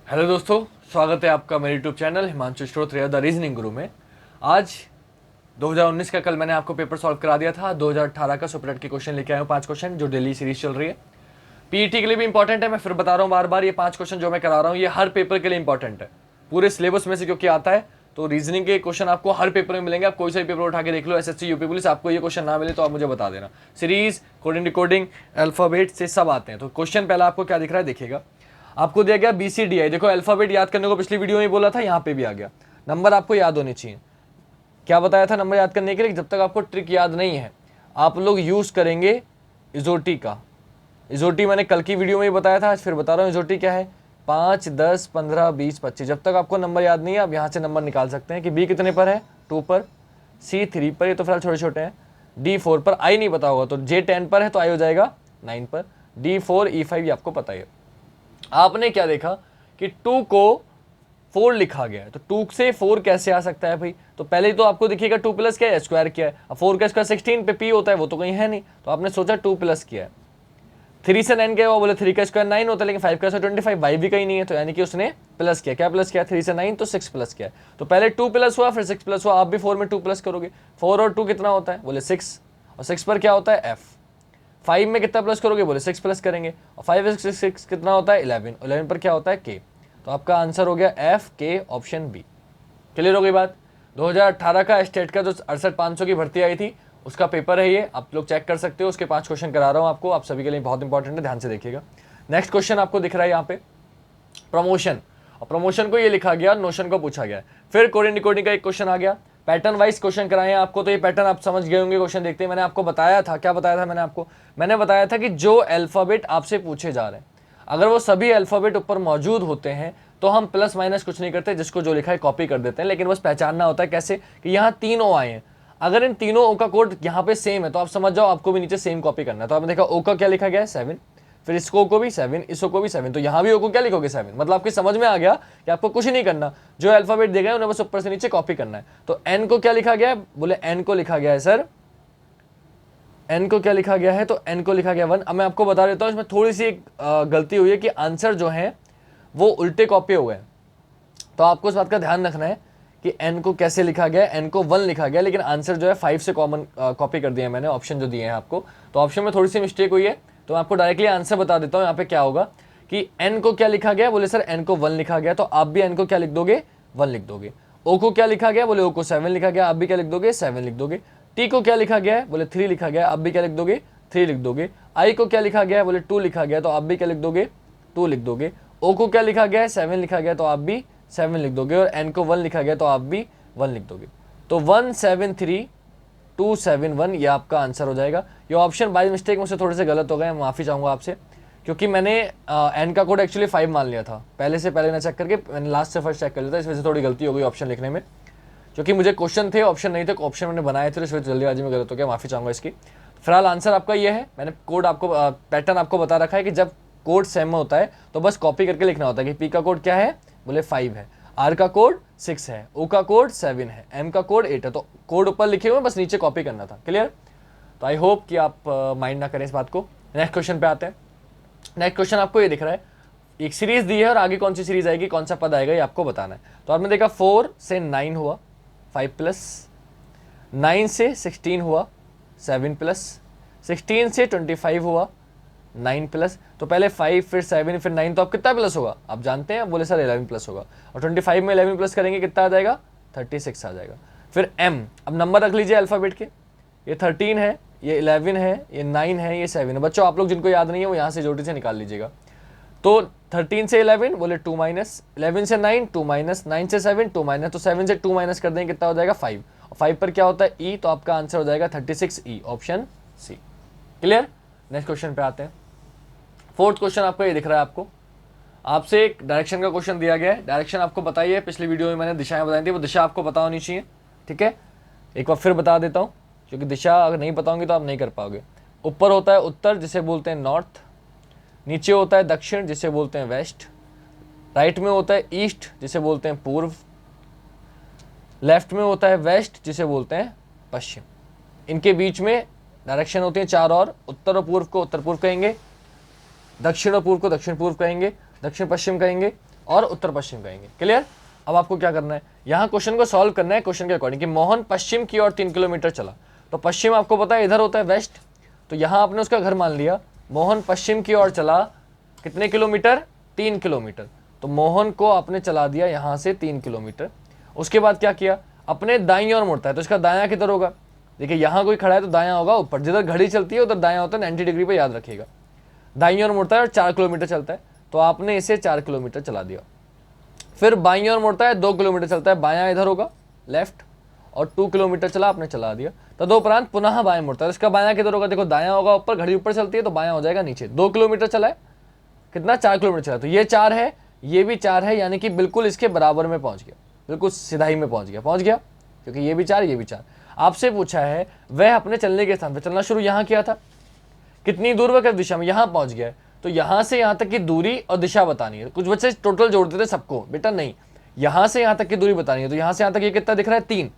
Hello दोस्तों, स्वागत है आपका मेरे YouTube channel Himanshu Shrotriya the reasoning गुरु में। आज 2019 का कल मैंने आपको पेपर सॉल्व करा दिया था। 2018 का सुपर के क्वेश्चन लेके आया हूँ, 5 क्वेश्चन जो डेली सीरीज चल रही है। पीईटी के लिए भी इंपॉर्टेंट है, मैं फिर बता रहा हूँ बार बार, ये 5 क्वेश्चन जो मैं करा रहा हूँ ये हर पेपर के लिए इंपॉर्टेंट है, पूरे सिलेबस में से क्योंकि आता है। तो रीजनिंग के क्वेश्चन आपको हर पेपर में मिलेंगे, आप कोई सा भी पेपर उठा के देख लो, एसएससी यूपी पुलिस, आपको ये क्वेश्चन ना मिले तो आप मुझे बता देना। सीरीज, कोडिंग, डिकोडिंग, अल्फाबेट से सब आते हैं। तो क्वेश्चन पहला आपको क्या दिख रहा है, देखिएगा। आपको दिया गया BCDI, देखो अल्फाबेट याद करने को पिछली वीडियो में बोला था, यहाँ पे भी आ गया। नंबर आपको याद होने चाहिए। क्या बताया था नंबर याद करने के लिए? जब तक आपको ट्रिक याद नहीं है आप लोग यूज करेंगे इजोटी का। इजोटी मैंने कल की वीडियो में ही बताया था, आज फिर बता रहा हूँ। इजोटी क्या है? 5, 10, 15, 20, 25। जब तक आपको नंबर याद नहीं है आप यहाँ से नंबर निकाल सकते हैं कि B कितने पर है, 2 पर, C 3 पर, ये तो फिलहाल छोटे छोटे हैं, D 4 पर, I नहीं पता होगा तो J 10 पर है तो I हो जाएगा 9 पर, D 4, E 5 ये आपको पता ही है। आपने क्या देखा कि 2 को 4 लिखा गया है, तो 2 से 4 कैसे आ सकता है भाई? तो पहले ही तो आपको दिखेगा 2 प्लस क्या है, स्क्वायर किया है। अब 4 का स्क्वायर 16 पे P होता है, वो तो कहीं है नहीं, तो आपने सोचा 2 प्लस किया है। 3 से 9 क्या हुआ, बोले 3 का स्क्वायर 9 होता है, लेकिन 5 का स्क्वायर 25, y भी कहीं नहीं है, तो यानी कि उसने प्लस किया। क्या प्लस किया? 3 से 9 तो 6 प्लस किया। तो पहले 2 प्लस हुआ, फिर 6 प्लस हुआ। आप भी 4 में 2 प्लस करोगे, 4 और 2 कितना होता है, बोले 6, और 6 पर क्या होता है, f। 5 में कितना प्लस करोगे, बोले 6 प्लस करेंगे, और 5 6 कितना होता है, 11। 11 पर क्या होता है, k। तो आपका आंसर हो गया एफ के, ऑप्शन बी। क्लियर हो गई बात? 2018 का स्टेट का जो 68,500 की भर्ती आई थी उसका पेपर है ये, आप लोग चेक कर सकते हो। उसके 5 क्वेश्चन करा रहा हूँ आपको, आप सभी के लिए बहुत इंपॉर्टेंट है, ध्यान से देखिएगा। नेक्स्ट क्वेश्चन आपको दिख रहा है यहाँ पे, प्रमोशन। और प्रमोशन को ये लिखा गया, नोशन को पूछा गया। फिर कोडिंग डिकोडिंग का एक क्वेश्चन आ गया। पैटर्न वाइज क्वेश्चन कराए हैं आपको, तो ये पैटर्न आप समझ गए होंगे। क्वेश्चन देखते हैं, मैंने आपको बताया था, क्या बताया था मैंने आपको? मैंने बताया था कि जो अल्फाबेट आपसे पूछे जा रहे हैं, अगर वो सभी अल्फाबेट ऊपर मौजूद होते हैं तो हम प्लस माइनस कुछ नहीं करते, जिसको जो लिखा है कॉपी कर देते हैं। लेकिन बस पहचानना होता है कैसे, कि यहाँ 3 ओ आए हैं, अगर इन तीनों ओ का कोड यहाँ पे सेम है तो आप समझ जाओ आपको भी नीचे सेम कॉपी करना है। तो आपने देखा ओ का क्या लिखा गया है, 7, फिर इसको को भी 7, इसको को भी 7, तो यहाँ भी ओ को क्या लिखोगे, 7। मतलब आपकी समझ में आ गया कि आपको कुछ नहीं करना, जो अल्फाबेट देगा उन्हें बस ऊपर से नीचे कॉपी करना है। तो एन को क्या लिखा गया है, बोले एन को लिखा गया है सर, एन को क्या लिखा गया है, तो एन को लिखा गया 1। अब मैं आपको बता देता हूँ, इसमें थोड़ी सी एक गलती हुई है कि आंसर जो है वो उल्टे कॉपी हो गए। तो आपको इस बात का ध्यान रखना है कि एन को कैसे लिखा गया, एन को 1 लिखा गया, लेकिन आंसर जो है 5 से कॉमन कॉपी कर दिया है मैंने, ऑप्शन जो दिए हैं आपको। तो ऑप्शन में थोड़ी सी मिस्टेक हुई है, तो मैं आपको डायरेक्टली आंसर बता देता हूँ। यहाँ पे क्या होगा कि एन को क्या लिखा गया, बोले सर एन को 1 लिखा गया, तो आप भी एन को क्या लिख दोगे, 1 लिख दोगे। ओ को क्या लिखा गया, बोले ओ को 7 लिखा गया, आप भी क्या लिख दोगे, 7 लिख दोगे। टी को क्या लिखा गया है, बोले 3 लिखा गया, आप भी क्या लिख दोगे, 3 लिख दोगे। आई को क्या लिखा गया है, बोले 2 लिखा गया, तो आप भी क्या लिख दोगे, 2 लिख दोगे। ओ को क्या लिखा गया है, 7 लिखा गया, तो आप भी 7 लिख दोगे, और एन को 1 लिखा गया तो आप भी 1 लिख दोगे। तो 173271 ये आपका आंसर हो जाएगा। ये ऑप्शन बाय मिस्टेक मुझसे थोड़े से गलत हो गए, मैं माफ़ी चाहूँगा आपसे, क्योंकि मैंने एन का कोड एक्चुअली 5 मान लिया था पहले से, पहले ना चेक करके मैंने लास्ट से फर्स्ट चेक कर लिया था, इस वजह से थोड़ी गलती हो गई ऑप्शन लिखने में, क्योंकि मुझे क्वेश्चन थे, ऑप्शन नहीं थे, ऑप्शन मैंने बनाए थे, इस वजह से जल्दीबाजी में गलत हो गया, माफ़ी चाहूँगा इसकी। फिलहाल आंसर आपका ये है। मैंने कोड आपको पैटर्न आपको बता रखा है कि जब कोड सेम होता है तो बस कॉपी करके लिखना होता है कि पी का कोड क्या है, बोले 5 है, आर का कोड 6 है, ओ का कोड 7 है, एम का कोड 8 है। तो कोड ऊपर लिखे हुए, बस नीचे कॉपी करना था। क्लियर? तो आई होप कि आप माइंड ना करें इस बात को। नेक्स्ट क्वेश्चन पे आते हैं। नेक्स्ट क्वेश्चन आपको ये दिख रहा है, एक सीरीज दी है और आगे कौन सी सीरीज आएगी, कौन सा पद आएगा, ये आपको बताना है। तो आपने देखा 4 से 9 हुआ 5 प्लस, 9 से 16 हुआ 7 प्लस, 16 से 25 हुआ 9 प्लस। तो पहले 5 फिर 7 फिर 9, तो अब कितना प्लस होगा आप जानते हैं, बोले सर 11 प्लस होगा, और 25 में 11 प्लस करेंगे कितना आ जाएगा, 36 आ जाएगा। फिर m, अब नंबर रख लीजिए अल्फाबेट के, ये 13 है, ये 11 है, ये 9 है, ये 7 है। बच्चों आप लोग जिनको याद नहीं है वो यहाँ से जोड़ी से निकाल लीजिएगा। तो 13 से 11 बोले 2 माइनस, 11 से 9 2 माइनस, 9 से 7 2 माइनस, तो 7 से 2 माइनस कर देंगे कितना हो जाएगा 5, और 5 पर क्या होता है e, तो आपका आंसर हो जाएगा 36e, option C. Clear? Next question पे आते हैं। फोर्थ क्वेश्चन आपको ये दिख रहा है, आपको आपसे एक डायरेक्शन का क्वेश्चन दिया गया है। डायरेक्शन आपको बताइए, पिछली वीडियो में मैंने दिशाएं बताई थी, वो दिशा आपको पता होनी चाहिए। ठीक है, एक बार फिर बता देता हूँ, क्योंकि दिशा अगर नहीं बताऊंगी तो आप नहीं कर पाओगे। ऊपर होता है उत्तर, जिसे बोलते हैं नॉर्थ, नीचे होता है दक्षिण, जिसे बोलते हैं वेस्ट, राइट में होता है ईस्ट, जिसे बोलते हैं पूर्व, लेफ्ट में होता है वेस्ट, जिसे बोलते हैं पश्चिम। इनके बीच में डायरेक्शन होती है 4, और उत्तर और पूर्व को उत्तर पूर्व कहेंगे, दक्षिण और पूर्व को दक्षिण पूर्व कहेंगे, दक्षिण पश्चिम कहेंगे, और उत्तर पश्चिम कहेंगे। क्लियर? अब आपको क्या करना है, यहाँ क्वेश्चन को सॉल्व करना है क्वेश्चन के अकॉर्डिंग कि मोहन पश्चिम की ओर 3 किलोमीटर चला। तो पश्चिम आपको पता है इधर होता है वेस्ट, तो यहाँ आपने उसका घर मान लिया। मोहन पश्चिम की ओर चला कितने किलोमीटर? 3 किलोमीटर। तो मोहन को आपने चला दिया यहाँ से 3 किलोमीटर। उसके बाद क्या किया, अपने दाईं ओर मुड़ता है, तो इसका दायां किधर होगा? देखिए यहाँ कोई खड़ा है तो दायां होगा ऊपर, जिधर घड़ी चलती है उधर दायां होता है 90 डिग्री पे, याद रखिएगा। दाईं ओर मुड़ता है और 4 किलोमीटर चलता है, तो आपने इसे 4 किलोमीटर चला दिया। फिर बाईं ओर मुड़ता है, 2 किलोमीटर चलता है, बायां इधर होगा लेफ्ट, और 2 किलोमीटर चला, आपने चला दिया। तदुपरांत पुनः बाएं मुड़ता है, तो इसका बायां किधर होगा? देखो दायां होगा ऊपर, घड़ी ऊपर चलती है तो बायां हो जाएगा नीचे। 2 किलोमीटर चला है, कितना? 4 किलोमीटर चला, तो ये 4 है, ये भी 4 है, यानी कि बिल्कुल इसके बराबर में पहुंच गया, बिल्कुल सिधाई में पहुंच गया, क्योंकि ये भी 4 ये भी 4। आपसे पूछा है वह अपने चलने के स्थान पर चलना शुरू यहाँ किया था, कितनी दूर व किस दिशा में? यहाँ पहुंच गया है, तो यहाँ से यहाँ तक की दूरी और दिशा बतानी है। कुछ बच्चे टोटल जोड़ देते सबको, बेटा नहीं, यहाँ से यहाँ तक की दूरी बतानी है। तो यहाँ से यहाँ तक ये कितना दिख रहा है? 3,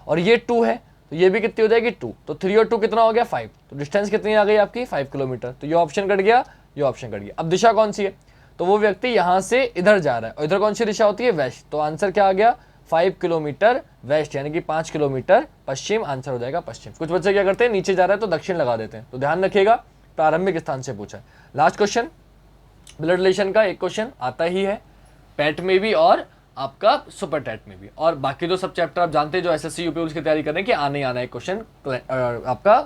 और ये 2 है, तो ये भी कितनी हो जाएगी? 2। तो 3 और 2 कितना हो गया? 5। तो डिस्टेंस कितनी आ गई आपकी? 5 किलोमीटर। तो ये ऑप्शन कट गया, ये ऑप्शन कट गया। अब दिशा कौन सी है? तो वो व्यक्ति यहाँ से इधर जा रहा है, और इधर कौन सी दिशा होती है? वेस्ट। तो आंसर क्या आ गया? 5 किलोमीटर वेस्ट, यानी कि 5 किलोमीटर पश्चिम, आंसर हो जाएगा पश्चिम। कुछ बच्चे क्या करते हैं, नीचे जा रहा है तो दक्षिण लगा देते हैं, तो ध्यान रखिएगा प्रारंभिक स्थान से पूछा है। लास्ट क्वेश्चन, ब्लड रिलेशन का एक क्वेश्चन आता ही है पैट में भी और आपका सुपर टैट में भी, और बाकी तो सब चैप्टर आप जानते हैं जो एसएससी यूपी की तैयारी कर रहे हैं कि आने ही आना है क्वेश्चन आपका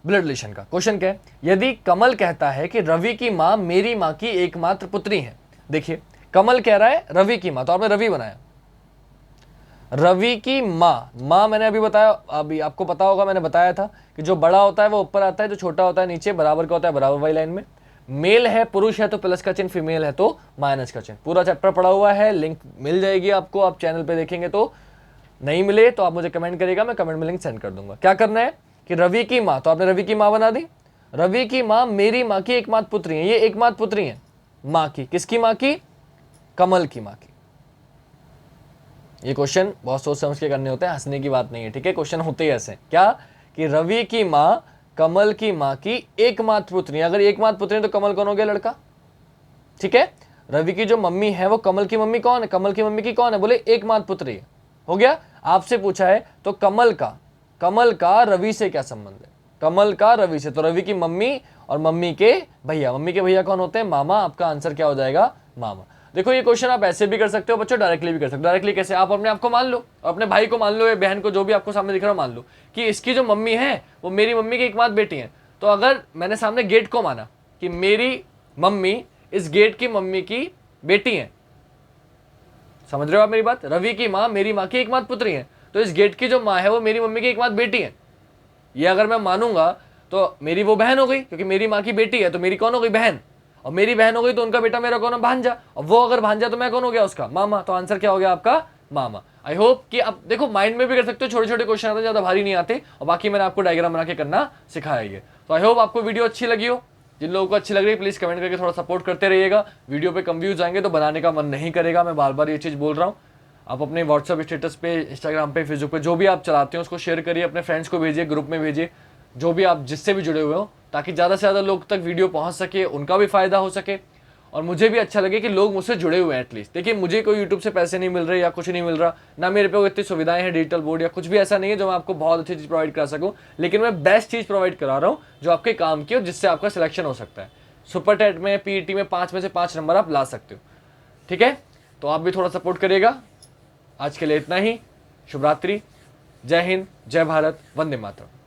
ब्लड रिलेशन का। क्वेश्चन क्या है, यदि कमल कहता है कि रवि की माँ मेरी माँ की एकमात्र पुत्री है। देखिए कमल कह रहा है रवि की माँ, तो आपने रवि बनाया, रवि की माँ मैंने अभी बताया, अभी आपको पता होगा मैंने बताया था कि जो बड़ा होता है वो ऊपर आता है, जो छोटा होता है नीचे, बराबर का होता है बराबर वाली लाइन में। मेल है, पुरुष है तो प्लस का चिन्ह, फीमेल है तो माइनस का चिन्ह। पूरा चैप्टर पढ़ा हुआ है, लिंक मिल जाएगी आपको, आप चैनल पे देखेंगे। तो नहीं मिले तो आप मुझे कमेंट करिएगा, मैं कमेंट में लिंक सेंड कर दूंगा। क्या करना है कि रवि की माँ, तो आपने रवि की माँ बना दी। रवि की माँ मेरी माँ की एकमात्र पुत्री है, ये एकमात्र पुत्री है माँ की, किसकी माँ की? कमल की माँ की। ये क्वेश्चन बहुत सोच समझ के करने होते हैं, हंसने की बात नहीं है, ठीक है। क्वेश्चन होते ही ऐसे क्या कि रवि की माँ कमल की माँ की एकमात्र पुत्री, अगर एकमात्र पुत्री है तो कमल कौन हो गया? लड़का, ठीक है। रवि की जो मम्मी है वो कमल की मम्मी कौन है? कमल की मम्मी की कौन है? बोले एकमात्र पुत्री है, हो गया। आपसे पूछा है तो कमल का रवि से क्या संबंध है? कमल का रवि से, तो रवि की मम्मी और मम्मी के भैया कौन होते हैं? मामा। आपका आंसर क्या हो जाएगा? मामा। देखो ये क्वेश्चन आप ऐसे भी कर सकते हो बच्चों, डायरेक्टली भी कर सकते हो। डायरेक्टली कैसे? आप अपने आप को मान लो, अपने भाई को मान लो या बहन को, जो भी आपको सामने दिख रहा हो मान लो कि इसकी जो मम्मी है वो मेरी मम्मी की एकमात्र बेटी है। तो अगर मैंने सामने गेट को माना कि मेरी मम्मी इस गेट की मम्मी की बेटी है, समझ रहे हो आप मेरी बात? रवि की माँ मेरी माँ की एकमात्र पुत्री है, तो इस गेट की जो माँ है वो मेरी मम्मी की एकमात्र बेटी है। ये अगर मैं मानूंगा तो मेरी वो बहन हो गई, क्योंकि मेरी माँ की बेटी है तो मेरी कौन हो गई? बहन। और मेरी बहन हो गई तो उनका बेटा मेरा कौन है? भांजा। और वो अगर भांजा तो मैं कौन हो गया? उसका मामा। तो आंसर क्या हो गया आपका? मामा। आई होप कि आप देखो माइंड में भी कर सकते हो, छोटे छोटे क्वेश्चन आते हैं, ज्यादा भारी नहीं आते, और बाकी मैंने आपको डायग्राम बना के करना सिखाया है। तो आई होप आपको वीडियो अच्छी लगी हो। जिन लोगों को अच्छी लग रही है प्लीज कमेंट करके थोड़ा सपोर्ट करते रहिएगा। वीडियो पे कम व्यूज आएंगे तो बनाने का मन नहीं करेगा, मैं बार बार ये चीज बोल रहा हूँ। आप अपने व्हाट्सअप स्टेटस पे, इंस्टाग्राम पे, फेसबुक पे जो भी आप चलाते हैं उसको शेयर करिए, अपने फ्रेंड्स को भेजिए, ग्रुप में भेजिए, जो भी आप जिससे भी जुड़े हुए हो, ताकि ज़्यादा से ज़्यादा लोग तक वीडियो पहुंच सके, उनका भी फायदा हो सके और मुझे भी अच्छा लगे कि लोग मुझसे जुड़े हुए हैं एटलीस्ट। देखिए मुझे कोई यूट्यूब से पैसे नहीं मिल रहे या कुछ नहीं मिल रहा, ना मेरे पे इतनी सुविधाएं हैं, डिजिटल बोर्ड या कुछ भी ऐसा नहीं है जो मैं आपको बहुत अच्छी चीज़ प्रोवाइड करा सकूँ, लेकिन मैं बेस्ट चीज़ प्रोवाइड करा रहा हूँ जो आपके काम की हो, जिससे आपका सिलेक्शन हो सकता है। सुपर टेट में, पीईटी में 5 में से 5 नंबर आप ला सकते हो, ठीक है। तो आप भी थोड़ा सपोर्ट करिएगा। आज के लिए इतना ही। शुभ रात्रि, जय हिंद, जय भारत, वंदे मातरम।